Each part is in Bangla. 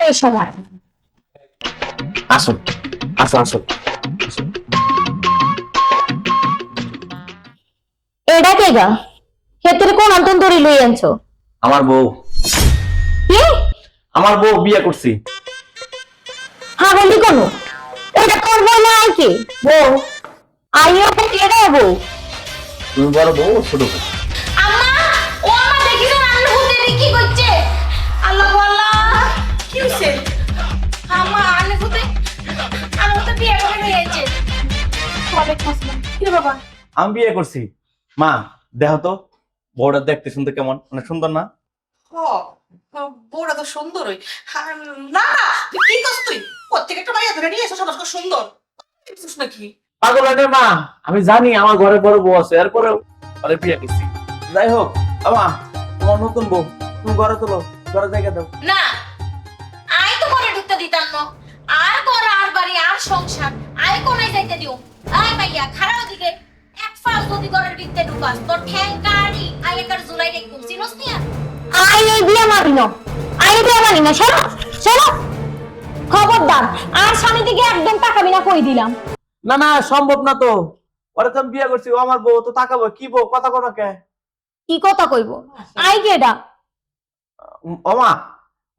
এই সময় আসুন আসুন আসুন। এটা কে গা ক্ষেত্রে কোন অন্তন ধরে লই আনছো? আমার বউ, কি আমার বউ বিয়ে করছি। হ্যাঁ বলি কোন? এটা তোর বউ না আই কে বউ? আইও তো এটা বউ। তুমি বড় বউ, ও ছোট বউ। আম্মা ও আমা দেখিছো রান্না হতে কি করছে? আল্লাহ আল্লাহ কি হইছে? আম্মা আনে হতে আমি তো বিয়ে করে নিয়েছে। ওয়ালাইকুম আসসালাম। কি রে বাবা? আমি বিয়ে করছি। মা দেখো তো বউটা দেখতে শুনতে কেমন, মানে সুন্দর না? বউটা তো সুন্দরই। না না, তুই কি করছিস? তুই প্রত্যেক একটা মাইয়া ধরে নিয়ে এসে সমাজ সুন্দর বুঝছিস নাকি? পাগল রে মা, আমি জানি আমার ঘরে বড় বউ আছে, এরপরেও আরে বিয়ে করছি। যাই হোক আমা, তোমার নতুন বউ, তুমি ঘরে তোলো, ঘরে জায়গা দাও। না আই তো করে ঢুকতে দিতাম না। আর ঘর আর বাড়ি আর সংসার আই কোনায় যাইতে দিও। আই মাইয়া খারাপ দিকে এক ফাল যদি ঘরের ভিতরে ঢুকাস তোর ঠ্যাং কাড়ি আই একার জুলাই দেখুম চিনোস নিয়া। আই এই বিয়া মারি না, আই বিয়া মারি না। শোনো শোনো খবরদার আর স্বামী থেকে একদম তাকাবি না কই দিলাম। না না সম্ভব না তো, ওরে তো আমি বিয়ে করছি, ও আমার বউ, তো তাকাবো কি বউ, কথা কোনো কে? কি কথা কইবো? আই কেডা? ওমা,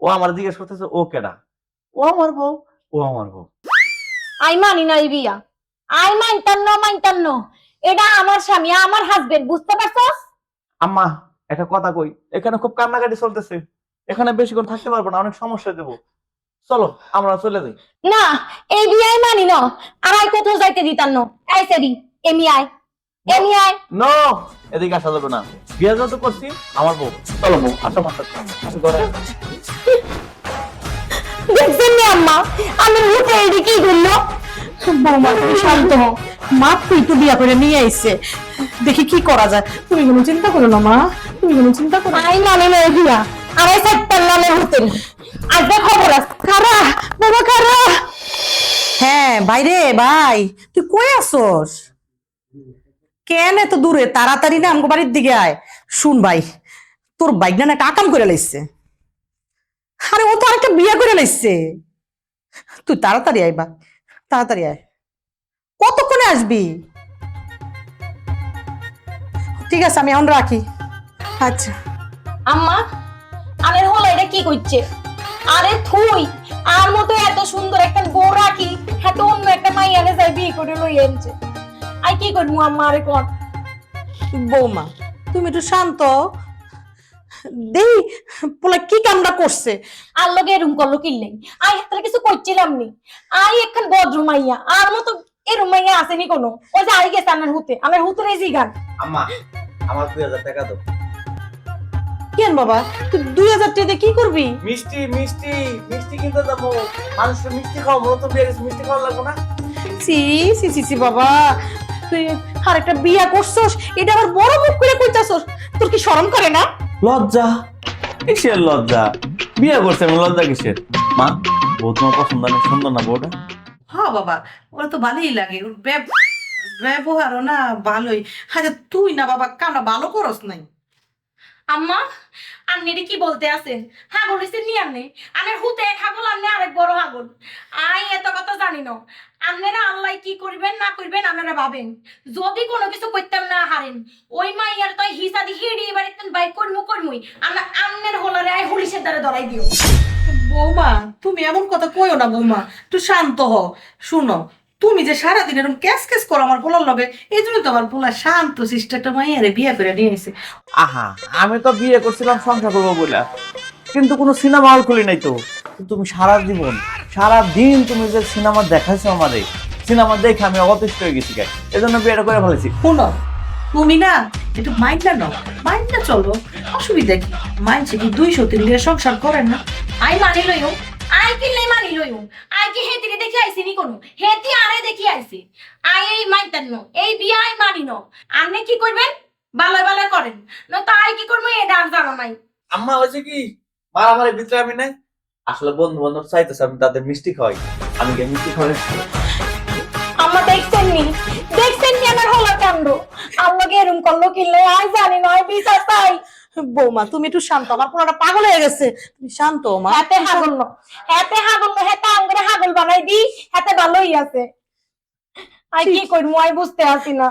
ও আমার জিজ্ঞেস করতেছে ও কেডা? ও আমার বউ, ও আমার বউ। আই মানি না এই বিয়া। আই মানতাম না। এটা আমার স্বামী, আমার হাজবেন্ড, বুঝতে পারছস? আম্মা একটা কথা কই, এখানে খুব কান্নাকাটি চলতেছে, এখানে বেশিক্ষণ থাকতে পারবো না, অনেক সমস্যা দেবো। চলো আমরা চলে যাই। না এই বিয়াই মানি না। আর আই কোথাও যাইতে দিতাম না। আই সেরি এমি আই নো, এদিকে আসা যাবে না, বিয়ে যত করছি আমার বউ। চলো বউ, আসো মাথা ঘরে। দেখছেন নি আম্মা আমি মুখে এডি কি করলো? বৌমা তুমি শান্ত হও। মা তুই তো বিয়া করে নিয়ে আইছে, দেখি কি করা যায়। তুমি কোনো চিন্তা করো না মা, তুমি কোনো চিন্তা করো না। আই মানে না এই বিয়া। আর আই সাইতাল নামে হতেন। আজকে খবর আছে খারা বাবা খারা। হ্যাঁ বাইরে ভাই, তুই কই আসোস? কেন এত দূরে? তাড়াতাড়ি না আমগো বাড়ির দিকে আয়। শুন ভাই, তোর বাইক না একটা আকাম করে লাইছে। আরে ও তো আরেকটা বিয়ে করে লাইছে। তুই তাড়াতাড়ি আয় বা, তাড়াতাড়ি আয়। কতক্ষণে আসবি? ঠিক আছে আমি এখন রাখি। আচ্ছা আম্মা আরে হলো এটা কি করছে? আরে থুই আর মতো এত সুন্দর একটা বউ রাখি হ্যাঁ তো অন্য একটা মাইয়ানে যাই বিয়ে করে লই আনছে। আই কি করবো আম্মা আরে কর। বৌমা তুমি একটু শান্ত দেই, পোলা কি কামটা করছে? আর লগে এরম করলো কিনলেন আই হাতে কিছু করছিলাম নি। আই এখন বদ্র মাইয়া আর মতো এরম মাইয়া আসেনি কোনো। ওই যে আই গেছে আমার হুতে রেজি গান। আম্মা আমার 2000 টাকা দাও। কেন বাবা, তুই 2000 টাকা দিয়ে কি করবি? মিষ্টি মিষ্টি মিষ্টি কিনতে যাবো, মানুষের মিষ্টি খাওয়াবো, নতুন বিয়ে গেছে, মিষ্টি খাওয়া লাগবো না? সি সি সি সি বাবা, তুই আর একটা বিয়া করছস, এটা আবার বড় মুখ করে কইতাছস। তোর কি শরম করে না? লজ্জা? কিসের লজ্জা? বিয়ে করছে আমি, লজ্জা কিসের? মা বউ তোমার পছন্দ না? সুন্দর না বউটা? হ্যাঁ বাবা, ওরা তো ভালোই লাগে, ওর ব্যবহারও না ভালোই। আচ্ছা তুই না বাবা কানা ভালো করস নাই। আম্মা আপনি এটা কি বলতে আছেন? হাগল হইছে নি আপনি? আমার হুতে এক হাগল আপনি আরেক বড় হাগল। আই এত কথা জানি না। আপনারা আল্লাহ কি করবেন না করবেন আপনারা ভাবেন। যদি কোনো কিছু করতাম না হারেন ওই মাইয়ার তো হিসা দি হিড়ি বাড়িতে বাই করমুই আমরা আমনের হলারে আই হুলিশের দ্বারা ধরাই দিও। বৌমা তুমি এমন কথা কইও না বৌমা, একটু শান্ত হও। শুনো, তুমি যে সারাদিন এরকম ক্যাস ক্যাস করো আমার পোলার লগে, এই জন্য তো আমার পোলা শান্ত শিষ্ট একটা মাইয়ারে বিয়ে করে নিয়ে এসে। আহা, আমি তো বিয়ে করছিলাম সংসার করবো বলে, কিন্তু কোনো সিনেমা হল খুলি নাই তো। তুমি সারা জীবন সারা দিন তুমি যে সিনেমা দেখাইছো আমারে, সিনেমা দেখে আমি অতিষ্ঠ হয়ে গেছি, এজন্য বিয়েটা করে ফেলেছি। শুনো তুমি না একটু মাইন্ডটা নাও, মাইন্ডটা চলো, অসুবিধা কি? মাইন্ডছে কি 200-3 দিয়ে সংসার করে না? আই মানি লইও, আই কিনলে মানি লইও। আই কি হেতিরে দেখি আইছি নি কোনো? হেতি আরে দেখি আইছি। আই এই মাইতান ন, এই বিয়া আই মানি ন। আপনি কি করবেন? বালয় বালয় করেন না তো আই কি করবো এটা আর জানা নাই। আম্মা হয়েছে কি, মারামারি ভিতরে আমি নাই, আসলে বন্ধু বান্ধব চাইতেছে আমি তাদের মিষ্টি খাওয়াই, আমি গিয়ে মিষ্টি খাওয়াই। আম্মা দেখছেন নি আমার হলা কাণ্ড। আম্মাকে এরম করলো কিনলে আই জানি না, আই বিচার চাই। বৌমা তুমি একটু শান্ত, আমার পোলাটা পাগল হয়ে গেছে, তুমি শান্ত মা। হাতে হেতে আঙ্গুরে হাগল বানাই দি, হাতে ভালোই আছে। আই কি করবো আই বুঝতে পারছি না।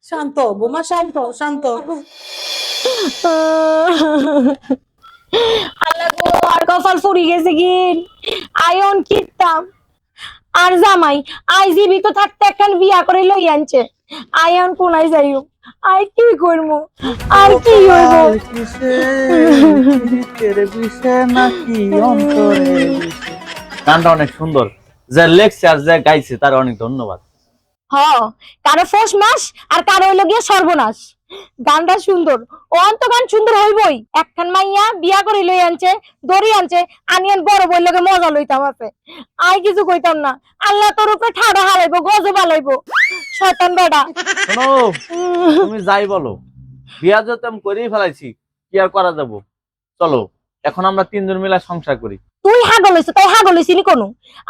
শান্ত বৌমা, শান্ত শান্ত। আল্লাহ গো, আর কপাল ফুরি গেছে গিন। আয়ন কিতাম আর জামাই আই জীবিত থাকতে একখান বিয়া করে লই আনছে। আয়ন কোনায় যাইও, আই কি করবো আর কি হইব? গানটা অনেক সুন্দর, যে লেখছে আর যে গাইছে তার অনেক ধন্যবাদ। হ, কারো ফোস মাস আর কারো হইলো গিয়ে সর্বনাশ। গানটা সুন্দর, অন্ত গান সুন্দর হইবই। একখান মাইয়া বিয়া করে লই আনছে, দড়ি আনছে, আনিয়ান বড় বই লগে মজা লইতাম আছে। আই কিছু কইতাম না, আল্লাহ তোর উপরে ঠাড়া হারাইবো, গজব আলাইবো, শয়তান বেটা। শোনো, তুমি যাই বলো, বিয়া যত আমি করেই ফেলাইছি, কি আর করা যাবো। চলো এখন আমরা তিনজন মিলে সংসার করি। তুই হাগল হইছ, তাই হাগল হইছিনি কোনো?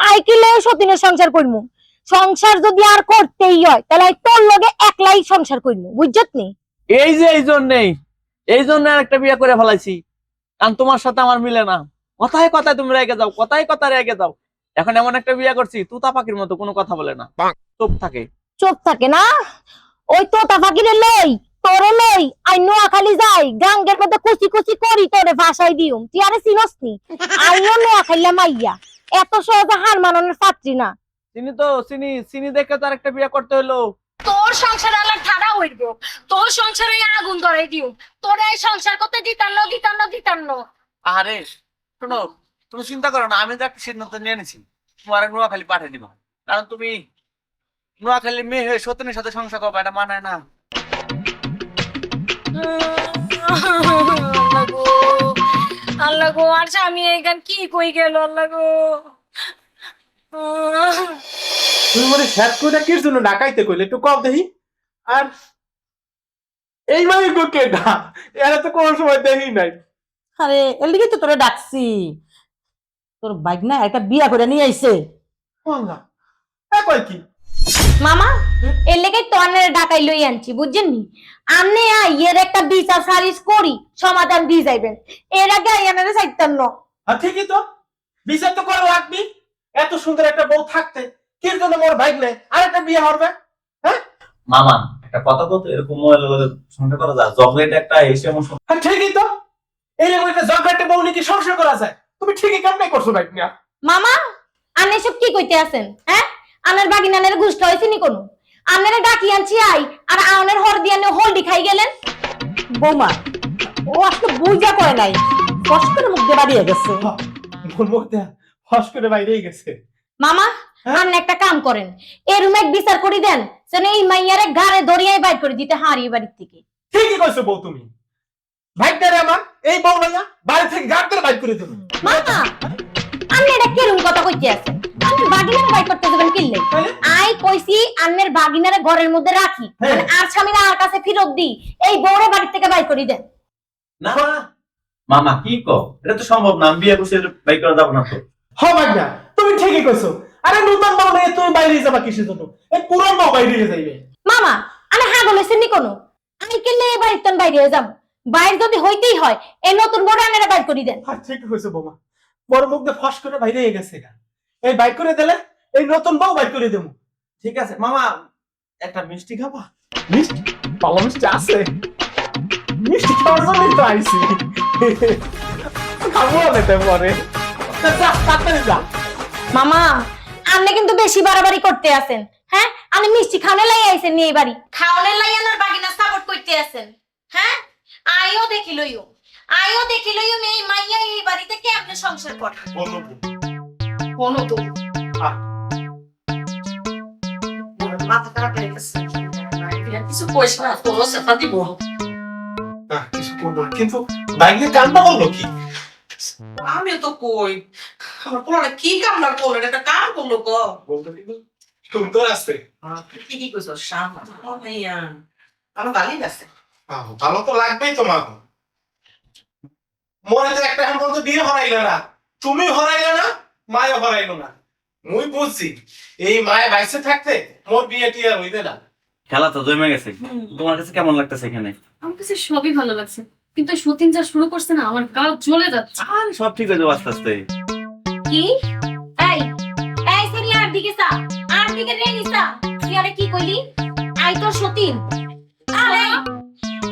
আই কিলে সতীনের সংসার করমু। সংসার যদি আর করতেই হয় তাহলে আই তোর লগে একলাই সংসার করমু, বুঝছত নি? এই জন্য আর একটা বিয়া করে ফেলাইছি, কারণ তোমার সাথে আমার মিলে না। কথায় কথায় তুমি রেগে যাও, কথায় কথায় রেগে যাও। এখন এমন একটা বিয়া করছি, তুতা পাখির মতো কোনো কথা বলে না, চুপ থাকে। চুপ থাকে না? ওই তোতা ফাকিরে লই, তোরে লই আই নোয়াখালী যাই, গাঙ্গের মধ্যে কুচি কুচি করি তোরে ভাষাই দিউম। তুই আরে চিনস নি? আইও নোয়াখালী মাইয়া, এত সহজে হার মানানোর পাত্রী না। চিনি দেখে তার একটা বিয়া করতে হলো। তোর সংসার আলার ঠাড়া হইব, তোর সংসারে আগুন ধরাই দিউম। তোরে এই সংসার করতে দিতান্ন। আরে শোনো, তুমি চিন্তা করো না, আমি তো একটা সিদ্ধান্ত নিয়ে নিছি, তোমার নোয়াখালী পাঠিয়ে দিব। কারণ তুমি নোয়াখালী মেয়ে হয়ে সত্যিনের সাথে সংসার করবা, এটা মানায় না। আল্লাহ গো, আর স্বামী এই গান কি কই গেল? আল্লাহ গো, তুমি মানে স্যাট করে কির জন্য ডাকাইতে কইলে একটু কম দেখি। আর এই মানে কেটা এরা তো কোনো সময় দেখি নাই। আরে এর লিগে তো তোরে ডাকছি, তোর বাইক না একটা বিয়া করে নিয়ে আইছে। আল্লাহ, কয় কি মামা এর লেগে তো আন্নের ডাকাই লই আনছি, বুঝছেন নি? আমনে এর একটা বিচার সারিস করি, সমাধান দিয়ে যাইবেন। এর আগে আইয়ানারে চাইতেন না। ঠিকই তো, বিচার তো করা লাগবি। এত সুন্দর একটা বউ থাকতে কির জন্য মোর বাইক নেই আর একটা বিয়ে হবে? হ্যাঁ মামা একটা কথা বলতো, এরকম মোবাইল সংসার করা যায়? চকলেট একটা এসে এমন ঠিকই তো, এইরকম একটা জগড়াটে বউ নিয়ে কি সংসার করা যায়? তুমি ঠিকই কেমনে করছো বাইক নিয়ে। মামা আনে সব কি কইতে আছেন? হ্যাঁ, আনের বাগিনানের গুষ্টা হইছে নি কোনো? আনেরে ডাকি আনছি আই, আর আনের হর দিয়ে হলডি খাই গেলেন। বৌমা ও আসলে বুঝা কয় নাই, কষ্ট করে মুখ দিয়ে বাড়িয়ে গেছে। মোর মুখ দেয়া ফস করে বাইরেই গেছে। মামা আপনি একটা কাম করেন, এই রুমে বিচার করে দেন, যেন এই মাইয়ারে ঘাড়ে ধরিয়াই বাইর করে দিতে হারি বাড়ির থেকে। ঠিকই কইছো বউ তুমি। ভাইটারে আমার এই বউ লইয়া বাড়ি থেকে গাড় করে বাইর করে দেবো। মামা আপনি এটা কেরম কথা কইতে আছেন? আপনি বাগিনারে বাইর করতে যাবেন কিল্লে? আই কইছি আন্নের বাগিনারে ঘরের মধ্যে রাখি, মানে আর স্বামীরা আর কাছে ফিরত দি, এই বউরে বাড়ি থেকে বাইর করে দেন। না মামা কি কো, এটা তো সম্ভব না, আমি বিয়ে করছি, বাইক করা যাবো না তো। ভাই না, তুমি ঠিকই কইছো। আরে নতুন বউ নিয়ে তুমি বাইরে যাবা কিসের জন্য? এই পুরান বউ বাইরে যাইবে। মামা আমি হাগল হইছেন নি কোনো? আমি কিল্লে বাড়ির তন বাইরে যাব, বাইরে যদি হইতেই হয় এই নতুন বড় আন্নারে বাইর করে দেন। হ্যাঁ ঠিক কইছো বৌমা, বড় মুখ দিয়ে ফস করে বাইরে গেছে। এই বাইর করে দিলে এই নতুন বউ বাইর করে দেবো। ঠিক আছে মামা, একটা মিষ্টি খাবা? মিষ্টি? ভালো মিষ্টি আছে? মিষ্টি খাওয়ার জন্যই তো আইছি। খাবো না তো পরে। তাড়াতাড়ি যা। মামা আপনি কিন্তু বেশি বাড়াবাড়ি করতে আছেন। হ্যাঁ, আপনি মিষ্টি খাওয়ানে লাই আইছেন নি এই বাড়ি, খাওয়ানে লাই আনার বাগিনা সাপোর্ট করতে আছেন। হ্যাঁ, আইও দেখি লইও এই মাইয়া এই বাড়িতে কেমনে সংসার করে। কোনো তো মাথা খারাপ হয়ে গেছে, কিছু কইস না, তোরও সেটা দিব। কিছু করবো না, কিন্তু বাইরে কান্না বললো কি? আমিও তো কই আমার পোলাটা কি কামনা করলো, একটা কাম করলো ক বলতে সুন্দর আছে। কি কইছো? শাম ভাইয়া আমার ভালোই আছে। ভালো তো লাগবেই তোমার। মনে তো একটা এখন পর্যন্ত বিয়ে হরাইলে না, তুমি হরাইলে না, মায়া হরাইলো না। মুই বুঝছি এই মায়া বাইসে থাকতে মোর বিয়ে টিয়ে আর হইতে না। খেলা তো জমে গেছে, তোমার কাছে কেমন লাগতেছে এখানে? আমার কাছে সবই ভালো লাগছে। কিন্তু সতীন যা শুরু করছে না, আমার গাল জ্বলে যাচ্ছে। আর সব ঠিক হয়ে যাবে আস্তে আস্তে। কি এই এই সেরি আর দিকে সা আর দিকে রে নিসা তুই আরে কি কইলি আই তো সতীন আরে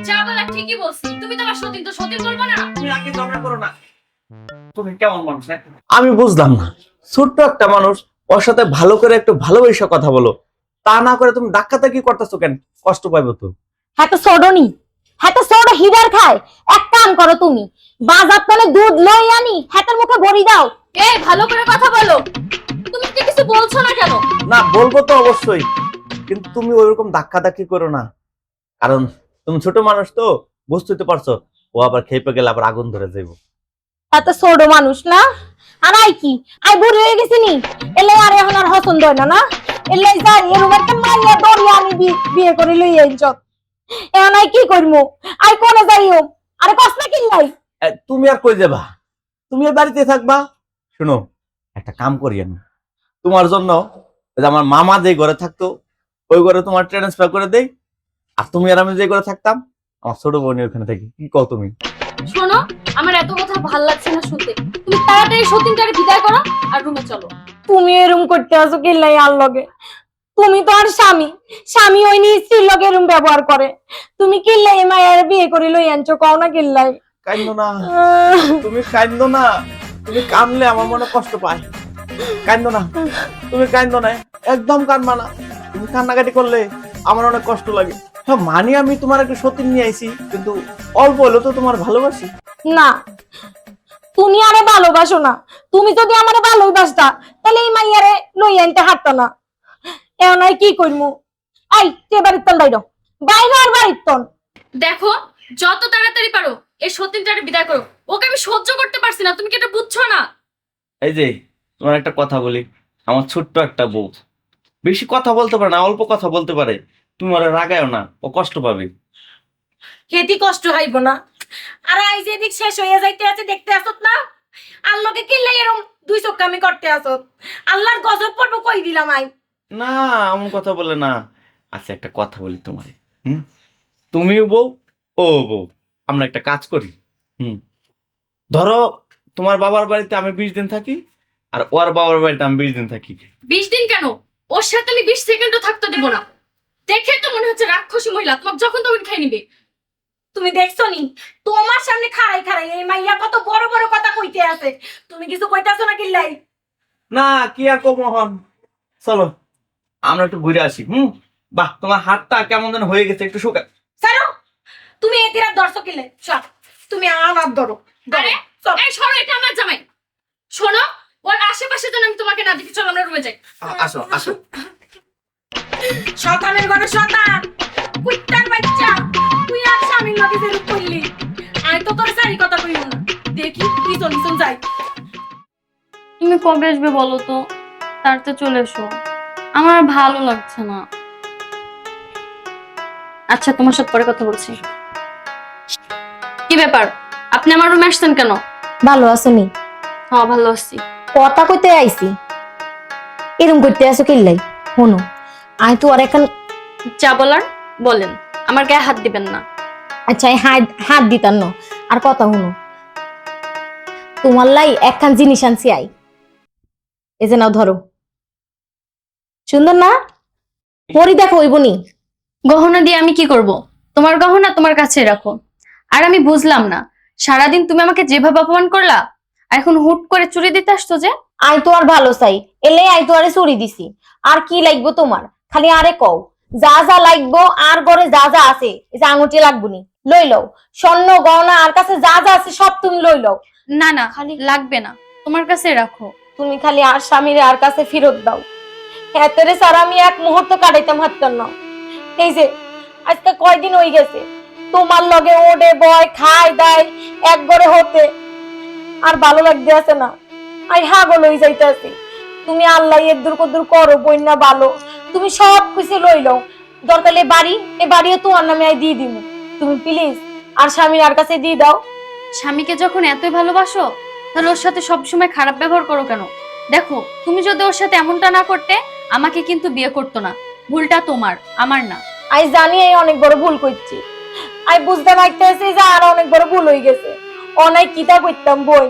যা বলা ঠিকই বলছি, তুমি তো আমার সতীন, তো সতীন বলবো না? তুমি আগে ঝগড়া করো না। তুমি কেমন মানুষ? আমি বুঝলাম না, ছোট্ট একটা মানুষ, ওর সাথে ভালো করে একটু ভালোবেসে কথা বলো, তা না করে তুমি ধাক্কাতে কি করতেছো কেন? কষ্ট পাইবো তো। হ্যাঁ তো সোডনি, হ্যাঁ তো সোডো হিদার খায়। এক কাম করো তুমি, বাজার তলে দুধ লই আনি হাতের মুখে ভরি দাও। এই ভালো করে কথা বলো, তুমি কি কিছু বলছো না কেন? না বলবো তো অবশ্যই, কিন্তু তুমি ওইরকম ধাক্কি করো না, কারণ তুমি ছোট মানুষ তো, বুঝতে পারছো, ও আবার খেপে গেলে আবার আগুন ধরে যাইবো। এত সোডো মানুষ না, আর আই কি আই বুড়ি হয়ে গেছি নি, এলে আর এখন আর পছন্দ হয় না না, এলে যাই এরকম একটা মাইয়া দরিয়া আমি বিয়ে করে লই আইছ। এখন আই কি করবো, আই কোনে যাইও, আরে কষ্ট কিনলাই। তুমি আর কই যাবা? তুমি আর বাড়িতে থাকবা। শুনো, একটা কাম করি আমি তোমার জন্য, ওই যে আমার মামা যে ঘরে থাকতো ওই ঘরে তোমার ট্রান্সফার করে দেই, আর তুমি আর আমি যে ঘরে থাকতাম আমার ছোট বোন ওখানে থাকি। কি কও তুমি? শোনো, আমার এত কথা ভাল লাগছে না শুনতে, তুমি তাড়াতাড়ি সতীনটাকে বিদায় করো আর রুমে চলো। তুমি এরকম করতে আসো কিল্লাই আর লগে, তুমি তো আর স্বামী, স্বামী ওই নি স্ত্রীর লগে এরকম ব্যবহার করে, তুমি কিল্লাই মায়ের বিয়ে করে লই আনছো, কও না কিল্লাই। কাইন্দো না, তুমি কাইন্দো না, তুমি কানলে আমার মনে কষ্ট পায়। কাইন্দো না, তুমি কাইন্দো না, একদম কানবা না। তুমি কান্নাকাটি করলে আমার অনেক কষ্ট লাগে। হ্যাঁ মানি আমি তোমার একটা সতীন নিয়ে আইছি, কিন্তু অল্প হলেও তো তোমার ভালোবাসি। না, তুমি আরে ভালোবাসো না, তুমি যদি আমারে ভালোবাসতা তাহলে এই মাইয়ারে লই আনতে হাঁটতো না। এখন আর কি করবো, আই তে বাড়ির তন বাইর, বাইরে আর বাড়ির তন। দেখো, যত তাড়াতাড়ি পারো এই সতীনটাকে বিদায় করো, ওকে আমি সহ্য করতে পারছি না, তুমি কি এটা বুঝছো না? এই যে তোমার একটা কথা বলি, আমার ছোট্ট একটা বউ বেশি কথা বলতে পারে না, অল্প কথা বলতে পারে, তুমি ওরা রাগায়ও না, ও কষ্ট পাবে। হেতি কষ্ট হইব না, আর আই যে দিক শেষ হইয়া যাইতে আছে দেখতে আসত না, আল্লাহকে কিল্লাই এরকম দুই চোখ আমি করতে আসত, আল্লাহর গজব পড়ব কই দিলাম আই। না এমন কথা বলে না। আচ্ছা একটা কথা বলি তোমার, তুমিও বউ ও বউ, আমরা একটা কাজ করি। ধরো তোমার বাবার বাড়িতে আমি 20 দিন থাকি, আর ওর বাবার বাড়িতে আমি 20 দিন থাকি। 20 দিন কেন? ওর সাথে আমি 20 সেকেন্ডও থাকতে দেব না। দেখে তো মনে হচ্ছে রাক্ষসী মহিলা, তোমাকে যখন তখন খেয়ে নিবে। তুমি দেখছো নি তোমার সামনে খাড়াই খাড়াই এই মাইয়া কত বড় বড় কথা কইতে আছে, তুমি কিছু কইতাছো না কিল্লাই? না কি আর কম হন, চলো আমরা একটু ঘুরে আসি। বাহ তোমার হাতটা কেমন যেন হয়ে গেছে, একটু শুকা। ছাড়ো, তুমি এদের আর দর্শক কিল্লে সব, তুমি আমার ধরো। আরে এই সরো, এটা আমার জামাই। শোনো, ওর আশেপাশে যেন আমি তোমাকে না দেখি, চলো আমরা রুমে যাই। আসো আসো। শতানের ঘরে শতান, কুত্তার বাচ্চা, তুই আর স্বামীর লগে যেরূপ করলি, আমি তো তোর সারি কথা কইব না, দেখি পিছন পিছন যাই। তুমি কবে আসবে বলো তো, তাড়াতাড়ি চলে এসো, আমার আর ভালো লাগছে না। আচ্ছা তোমার সাথে পরে কথা বলছি। কি ব্যাপার, আপনি আমার রুমে আসছেন কেন? ভালো আছো নি? হ্যাঁ ভালো আছি। কথা কইতে আইছি, এরকম করতে আসো কিল্লাই? শোনো, আমি তো আর এখন যা বলার বলেন, আমার গায়ে হাত দিবেন না। আচ্ছা এই হাত দিতাম না, আর কথা শুনো, তোমার লাই একখান জিনিস আনছি আই, এই যে নাও ধরো, সুন্দর না? পরি দেখো হইবনি। গহনা দিয়ে আমি কি করব? তোমার গহনা তোমার কাছে রাখো। আর আমি বুঝলাম না, সারাদিন তুমি আমাকে যেভাবে অপমান করলা, আর এখন হুট করে চুরি দিতে আসতো যে? আই তো আর ভালো চাই, এলে আই তো আরে চুরি দিছি, আর কি লাগবো তোমার? খালি আরে কও যা যা লাগবো, আর ঘরে যা যা আছে, এই যে আঙুটি লাগবো নি লই লও, স্বর্ণ গহনা আর কাছে যা যা আছে সব তুমি লই লও। না না খালি লাগবে না, তোমার কাছে রাখো। তুমি খালি আর স্বামীরে আর কাছে ফেরত দাও, এতরে স্যার আমি এক মুহূর্ত কাটাইতাম হাঁটতাম না। এই যে আজকে কয়দিন হয়ে গেছে তোমার লগে ওডে বয় খায় দায় এক ঘরে হতে, আর ভালো লাগতে আছে না, আই হাগল হয়ে যাইতেছি। তুমি আল্লাহ এর দূর কদূর করো বন্যা ভালো, তুমি সব কিছু লই লও, দরকার এ বাড়িও তোমার নামে আই দিয়ে দিব, তুমি প্লিজ আর স্বামীর আর কাছে দিয়ে দাও। স্বামীকে যখন এতই ভালোবাসো, তাহলে ওর সাথে সবসময় খারাপ ব্যবহার করো কেন? দেখো, তুমি যদি ওর সাথে এমনটা না করতে, আমাকে কিন্তু বিয়ে করতো না। ভুলটা তোমার, আমার না। আই জানি এই অনেক বড় ভুল করছি, আমি বুঝতে পারতেছি যে আর অনেক বড় ভুল হয়ে গেছে। অনেক কিতা করতাম বোন,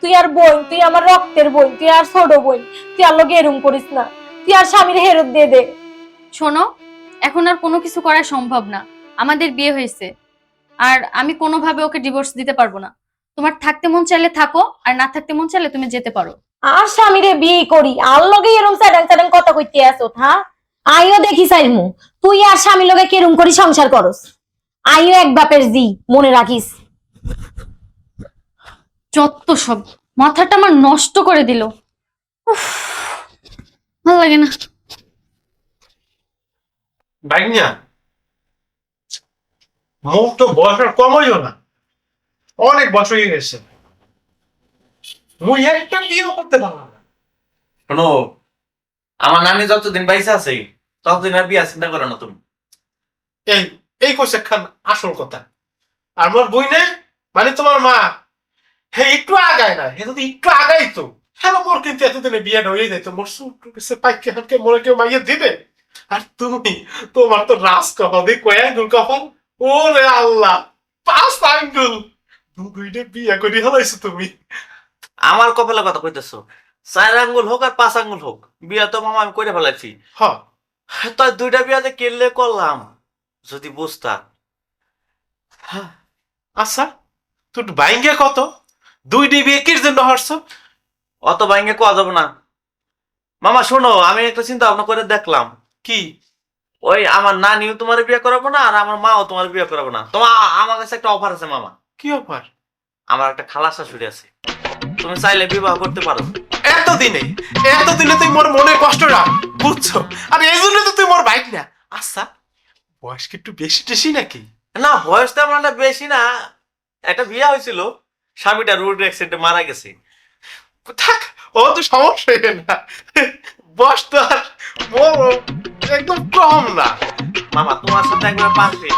তুই আর বোন, তুই আমার রক্তের বোন, তুই আর ছোট বোন, তুই আর লোকে এরম করিস না, তুই আর স্বামীর হেরত দিয়ে দে। শোনো, এখন আর কোনো কিছু করা সম্ভব না, আমাদের বিয়ে হয়েছে, আর আমি কোনোভাবে ওকে ডিভোর্স দিতে পারবো না। তোমার থাকতে মন চাইলে থাকো, আর না থাকতে মন চাইলে তুমি যেতে পারো। আর স্বামীরে বিয়ে করি আর লগে এরম স্যাডাং স্যাডাং কথা কইতে আসো, হ্যাঁ? আইও দেখি চাইমু তুই আর স্বামী লগে কেরম করি সংসার করস। আইও এক বাপের জি, মনে রাখিস। যত সব, মাথাটা আমার নষ্ট করে দিল। উফ, ভালো লাগে না। ভাইয়া মুখ তো বয়স আর কম হইও না, অনেক বছর হয়ে গেছে। মুই একটা বিয়ে করতে পারলাম না। শোনো, আমার নানি যতদিন বাইসে আছে ততদিন আর বিয়া চিন্তা করো না তুমি। এই এই কইছে খান আসল কথা। আর আমার বই না, মানে তোমার মা, হে একটু আগায় না, হে যদি একটু আগাই তো হ্যাঁ মোর কিন্তু এতদিনে বিয়ে হয়ে যেত। মোর সুটকেসে পাইকে হানকে মোরে কেউ মাইয়ে দিবে। আর তুমি, তোমার তো রাস কপাল দিয়ে কয় আঙ্গুল কপাল, ওরে আল্লাহ, 5 আঙ্গুল, দুইটা বিয়ে করে হলাইছো তুমি। আমার কপালে কথা কইতেছো, 4 আঙ্গুল হোক আর 5 আঙ্গুল হোক, বিয়া তো মামা আমি করে ফেলাইছি। হ তো 2টা বিয়া যে কেলে করলাম যদি বুঝতা। আচ্ছা, তোর বাইঙ্গে কত? 2 বিয়ে কির জন্য হরছ? অত ভাঙ্গে কোয়া যাবে না মামা। শোনো, আমি একটা চিন্তা ভাবনা করে দেখলাম। কি? ওই আমার নানিও তোমার বিয়ে করাবো না, আর আমার মাও তোমার বিয়ে করাবো না। তোমার আমার কাছে একটা অফার আছে মামা। কি অফার? আমার একটা খালা শাশুড়ি আছে, তুমি চাইলে বিবাহ করতে পারো। এতদিনে তুই মোর মনে কষ্ট রাখ, বুঝছো? আর এই জন্য তো তুই মোর বাইক না। আচ্ছা, বয়স কি একটু বেশি টেশি নাকি? না, বয়স তো আমার বেশি না। একটা বিয়ে হয়েছিল, স্বামীটা রোড অ্যাক্সিডেন্টে মারা গেছে। থাক, ও তো সমস্যা না। বয়স তো আর মোর একদম কম না। মামা তোমার সাথে একবার পারবে,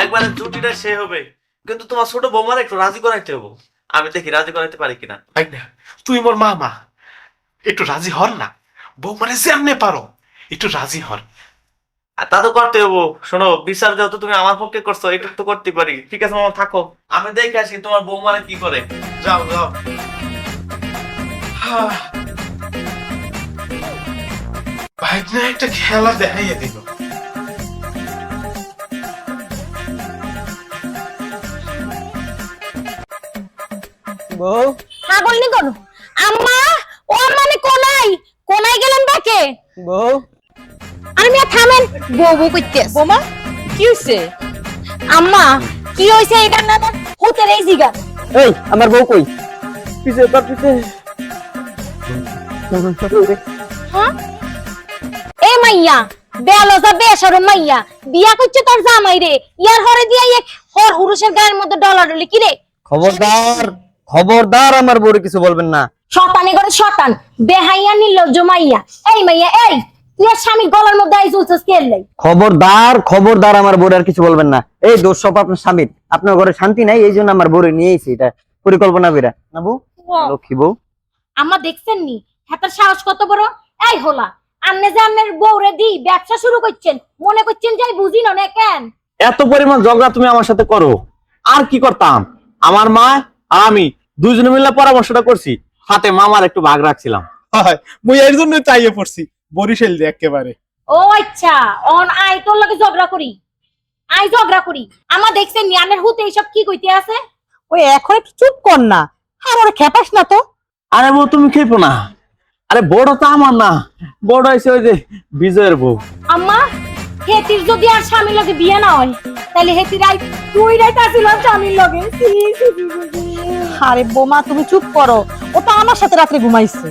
একবারে জুটিটা সে হবে, কিন্তু তোমার ছোট বৌমার একটু রাজি করাইতে হবে। আমি দেখি রাজি করাইতে পারি কিনা। বাইক না, তুই মোর মামা, একটু রাজি হর না। বউ মানে যেমনে পারো একটু রাজি হর। আর তা তো করতে হবো। শোনো, বিচার যেহেতু তুমি আমার পক্ষে করছো, একটু তো করতে পারি। ঠিক আছে মামা, থাকো, আমি দেখে আসি তোমার বৌমারে কি করে। যাও যাও। বাইক না একটা খেলা দেখাইয়া দিল। বউ, পাগল নি কোন আম্মা, ও মানে কোনাই কোনাই গেলেন বাকে। বউ, আমি আর থামেন, বউ বউ কইতে বোমা কি হইছে? আম্মা কি হইছে এটা না হতে রে জিগা। এই আমার বউ কই? পিছে তার পিছে। হ্যাঁ এ মাইয়া, বেলজা বেশরম মাইয়া, বিয়া করছে তোর জামাই রে, ইয়ার হরে দিয়া এক হর হুরুষের গায়ের মধ্যে ডলাডলি কি রে? খবরদার, খবরদার, আমার বউরে কিছু বলবেন না। শতানি করে শতান, বেহাইয়া নির্লজ্জ মাইয়া। এই মাইয়া, এই তুই আর স্বামী গলার মধ্যে আই চলছিস কেন লাই? খবরদার, খবরদার, আমার বউরে আর কিছু বলবেন না। এই দোষ সব আপনার স্বামীর। আপনার ঘরে শান্তি নাই, এই জন্য আমার বউরে নিয়ে এসেছি, এটা পরিকল্পনা করে না বউ? লক্ষ্মী বউ, আম্মা দেখছেন নি হাতার সাহস কত বড়? এই হোলা, আন্নে যে আন্নের বউরে দি ব্যবসা শুরু করছেন, মনে করছেন যে বুঝি না কেন? এত পরিমাণ ঝগড়া তুমি আমার সাথে করো, আর কি করতাম? আমার মা আর আমি দুইজনে মিলে পরামর্শটা করছি, হাতে মামার একটু ভাগ রাখছিলাম। হয়, মুই এর জন্য চাইয়ে পড়ছি বরিশাল দিয়ে একেবারে। ও আচ্ছা, অন আই তোর লগে ঝগড়া করি, আই ঝগড়া করি। আমা দেখছেন নি আন্নের হুতে এইসব কি কইতে আছে? ওই এখন একটু চুপ কর না, আর ওরে খেপাস না তো। আরে বউ, তুমি খেপো না। আরে বড় তো আমার না, বড় হয়েছে ওই যে বিজয়ের বউ। আম্মা, হেতির যদি আর স্বামীর লগে বিয়ে না হয়, তাহলে হেতির আই তুই রাইতে আসিল স্বামীর লগে। আরে বোমা তুমি চুপ করো, ও তো আমার সাথে রাত্রে ঘুমাইছে।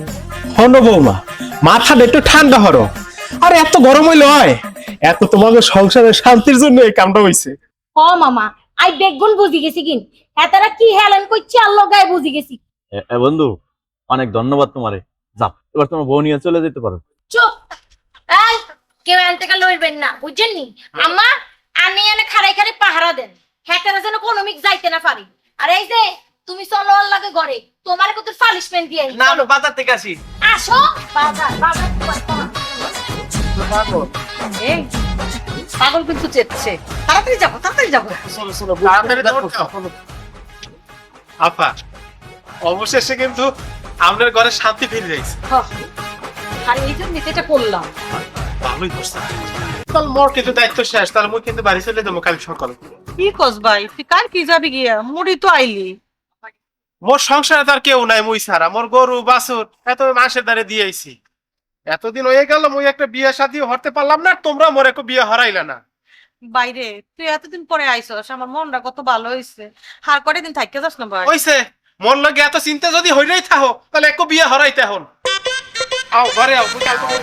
হন বৌমা, মাথাটা একটু ঠান্ডা হরো। আরে এত গরম হইলে হয়? এত তোমাদের সংসারের শান্তির জন্য এই কামটা হইছে। হ মামা, আই বেগুন বুঝি গেছি কিন, হেতারা কি হেলেন কইছে আল্লাহ গায়ে বুঝি গেছি। বন্ধু, অনেক ধন্যবাদ তোমারে। যাও, এবার তোমার বউ নিয়ে চলে যেতে পারো। চুপ, এই কেউ এন থেকে লইবেন না, বুঝছেন নি? আম্মা, আনি এনে খাড়াই খাড়াই পাহারা দেন, হেতারা যেন কোনো মিক যাইতে না পারি। আর এই যে তুমি চলো আল্লাহকে ঘরে, তোমার কত পানিশমেন্ট দিয়ে না, আমি বাজার থেকে আসি। আসো বাজার বাজার। পাগল কিন্তু চেচ্ছে। তাড়াতাড়ি যাবো, তাড়াতাড়ি যাবো। চলো চলো তাড়াতাড়ি দৌড় দাও। আপা অবশেষে কিন্তু আমাদের ঘরে শান্তি ফিরে যাইছে। আর এই জন্য এটা করলাম। ভালোই করছে। তাহলে মোর কিন্তু দায়িত্ব শেষ, তাহলে মুই কিন্তু বাড়ি চলে যাবো কাল সকালে। কি কস ভাই, তুই কার কি যাবি গিয়া? মুড়ি তো আইলি। মোর সংসারে তার কেউ নাই মুই ছাড়া, মোর গরু বাছুর এত মাসের দ্বারে দিয়েছি। এতদিন হয়ে গেল মুই একটা বিয়ে শাদী হতে পারলাম না, তোমরা মোর একটা বিয়ে হারাইলা না। বাইরে তুই এতদিন পরে আইসস, আমার মনটা কত ভালো হইছে। আর কয়দিন থাকতে যাস না ভাই? হইছে, মন লাগে এত চিন্তা যদি হইলেই থাকো তাহলে একটু বিয়ে হারাইতে হন। আও ঘরে আও, মুই কালকে